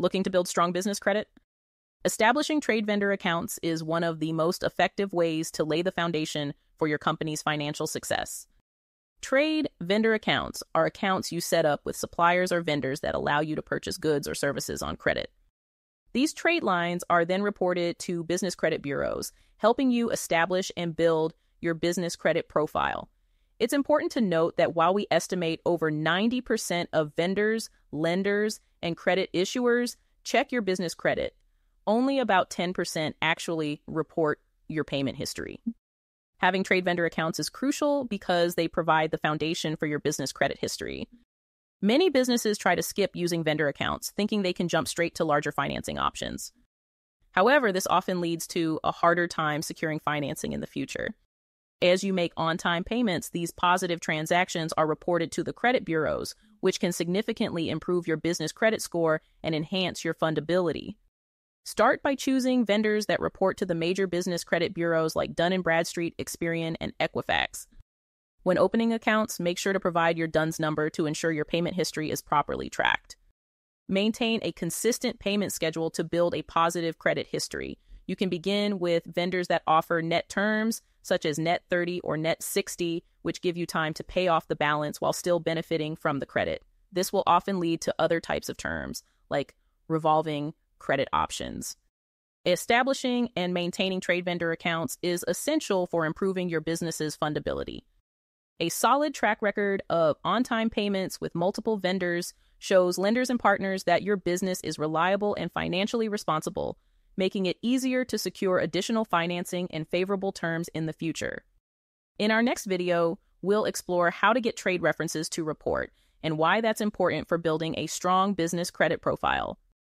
Looking to build strong business credit? Establishing trade vendor accounts is one of the most effective ways to lay the foundation for your company's financial success. Trade vendor accounts are accounts you set up with suppliers or vendors that allow you to purchase goods or services on credit. These trade lines are then reported to business credit bureaus, helping you establish and build your business credit profile. It's important to note that while we estimate over 90% of vendors, lenders, and credit issuers check your business credit, only about 10% actually report your payment history. Having trade vendor accounts is crucial because they provide the foundation for your business credit history. Many businesses try to skip using vendor accounts, thinking they can jump straight to larger financing options. However, this often leads to a harder time securing financing in the future. As you make on-time payments, these positive transactions are reported to the credit bureaus, which can significantly improve your business credit score and enhance your fundability. Start by choosing vendors that report to the major business credit bureaus like Dun & Bradstreet, Experian, and Equifax. When opening accounts, make sure to provide your DUNS number to ensure your payment history is properly tracked. Maintain a consistent payment schedule to build a positive credit history. You can begin with vendors that offer net terms, such as net 30 or net 60, which give you time to pay off the balance while still benefiting from the credit. This will often lead to other types of terms, like revolving credit options. Establishing and maintaining trade vendor accounts is essential for improving your business's fundability. A solid track record of on-time payments with multiple vendors shows lenders and partners that your business is reliable and financially responsible, making it easier to secure additional financing and favorable terms in the future. In our next video, we'll explore how to get trade references to report and why that's important for building a strong business credit profile.